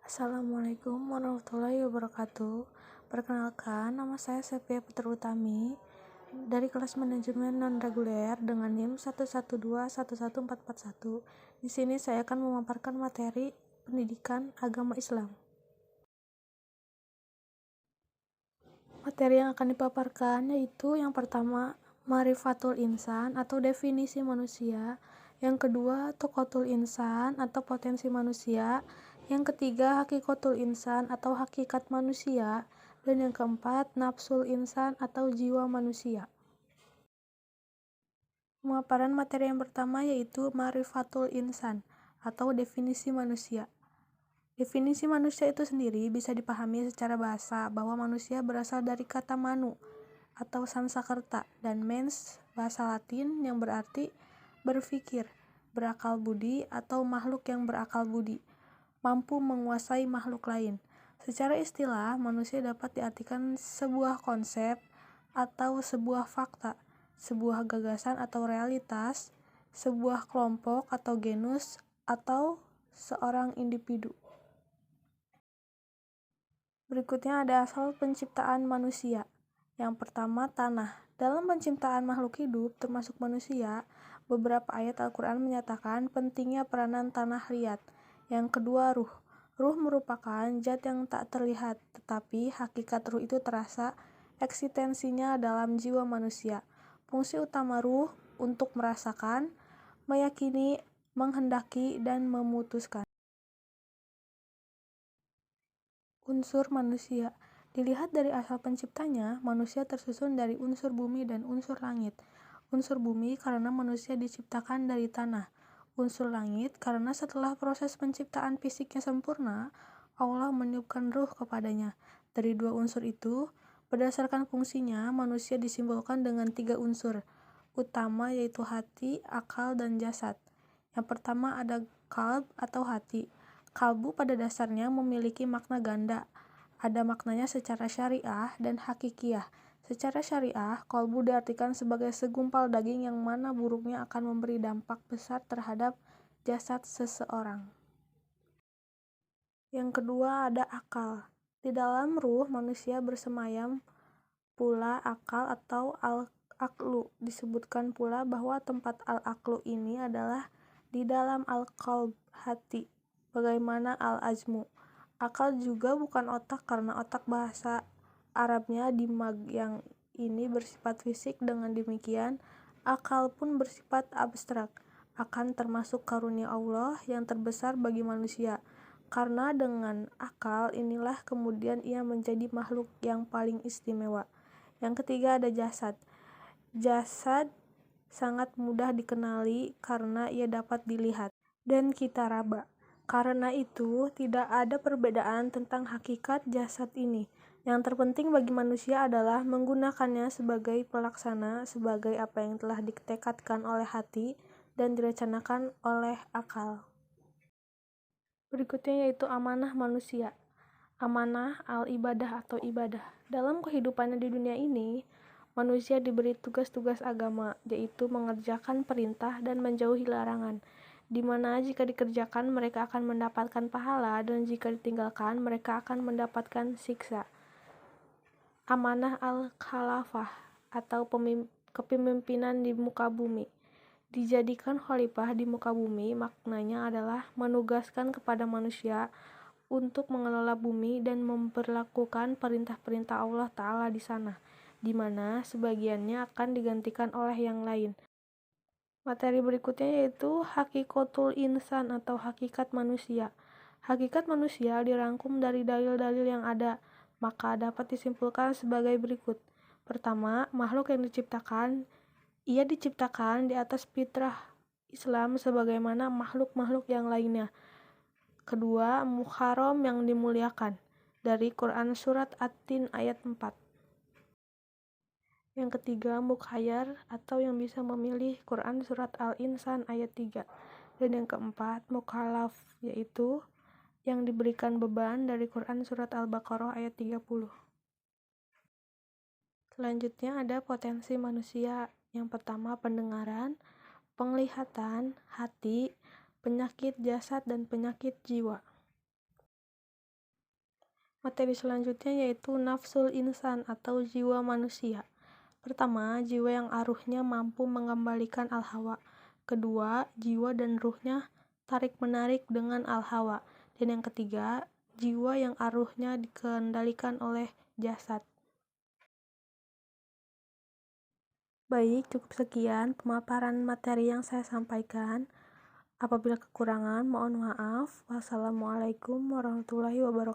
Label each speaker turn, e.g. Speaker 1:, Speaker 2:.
Speaker 1: Assalamualaikum warahmatullahi wabarakatuh. Perkenalkan, nama saya Sepia Putra Utami dari kelas manajemen non-reguler dengan NIM 1121141. Di sini saya akan memaparkan materi pendidikan agama Islam. Materi yang akan dipaparkan yaitu yang pertama, Ma'rifatul Insan atau definisi manusia, yang kedua, Tuqatul Insan atau potensi manusia, yang ketiga, Hakikatul Insan atau hakikat manusia, dan yang keempat, Nafsul Insan atau jiwa manusia. Pemaparan materi yang pertama yaitu Ma'rifatul Insan atau definisi manusia. Definisi manusia itu sendiri bisa dipahami secara bahasa bahwa manusia berasal dari kata manu atau Sansekerta dan mens bahasa Latin yang berarti berpikir, berakal budi atau makhluk yang berakal budi, mampu menguasai makhluk lain. Secara istilah, manusia dapat diartikan sebuah konsep atau sebuah fakta, sebuah gagasan atau realitas, sebuah kelompok atau genus, atau seorang individu. Berikutnya ada asal penciptaan manusia. Yang pertama, tanah. Dalam penciptaan makhluk hidup, termasuk manusia, beberapa ayat Al-Quran menyatakan pentingnya peranan tanah liat. Yang kedua, ruh. Ruh merupakan zat yang tak terlihat, tetapi hakikat ruh itu terasa eksistensinya dalam jiwa manusia. Fungsi utama ruh untuk merasakan, meyakini, menghendaki, dan memutuskan. Unsur manusia. Dilihat dari asal penciptanya, manusia tersusun dari unsur bumi dan unsur langit. Unsur bumi karena manusia diciptakan dari tanah. Unsur langit karena setelah proses penciptaan fisiknya sempurna, Allah meniupkan ruh kepadanya. Dari dua unsur itu, berdasarkan fungsinya, manusia disimbolkan dengan 3 unsur utama yaitu hati, akal, dan jasad. Yang pertama ada qalb atau hati. Kalbu pada dasarnya memiliki makna ganda. Ada maknanya secara syariah dan hakikiyah. Secara syariah, kalbu diartikan sebagai segumpal daging yang mana buruknya akan memberi dampak besar terhadap jasad seseorang. Yang kedua ada akal. Di dalam ruh manusia bersemayam pula akal atau al-aqlu. Disebutkan pula bahwa tempat al-aqlu ini adalah di dalam al-qalb, hati. Bagaimana al-ajmu. Akal juga bukan otak karena otak bahasa Arabnya dimag yang ini bersifat fisik. Dengan demikian, akal pun bersifat abstrak, akan termasuk karunia Allah yang terbesar bagi manusia. Karena dengan akal inilah kemudian ia menjadi makhluk yang paling istimewa. Yang ketiga ada jasad. Jasad sangat mudah dikenali karena ia dapat dilihat dan kita raba. Karena itu, tidak ada perbedaan tentang hakikat jasad ini. Yang terpenting bagi manusia adalah menggunakannya sebagai pelaksana, sebagai apa yang telah ditekadkan oleh hati dan direncanakan oleh akal. Berikutnya yaitu amanah manusia. Amanah al-ibadah atau ibadah. Dalam kehidupannya di dunia ini, manusia diberi tugas-tugas agama, yaitu mengerjakan perintah dan menjauhi larangan, di mana jika dikerjakan mereka akan mendapatkan pahala dan jika ditinggalkan mereka akan mendapatkan siksa. Amanah al-khalafah atau kepemimpinan di muka bumi. Dijadikan khalifah di muka bumi maknanya adalah menugaskan kepada manusia untuk mengelola bumi dan memperlakukan perintah-perintah Allah Ta'ala di sana, di mana sebagiannya akan digantikan oleh yang lain. Materi berikutnya yaitu Hakikatul Insan atau hakikat manusia. Hakikat manusia dirangkum dari dalil-dalil yang ada, maka dapat disimpulkan sebagai berikut. Pertama, makhluk yang diciptakan, ia diciptakan di atas fitrah Islam sebagaimana makhluk-makhluk yang lainnya. Kedua, muharram yang dimuliakan, dari Quran Surat At-Tin ayat 4. Yang ketiga, mukhayyar atau yang bisa memilih, Quran Surat Al-Insan ayat 3. Dan yang keempat, mukhalaf, yaitu yang diberikan beban, dari Quran Surat Al-Baqarah ayat 30. Selanjutnya ada potensi manusia. Yang pertama, pendengaran, penglihatan, hati, penyakit jasad, dan penyakit jiwa. Materi selanjutnya yaitu nafsul insan atau jiwa manusia. Pertama, jiwa yang aruhnya mampu mengembalikan al-hawa. Kedua, jiwa dan ruhnya tarik-menarik dengan al-hawa. Dan yang ketiga, jiwa yang aruhnya dikendalikan oleh jasad. Baik, cukup sekian pemaparan materi yang saya sampaikan. Apabila kekurangan, mohon maaf. Wassalamualaikum warahmatullahi wabarakatuh.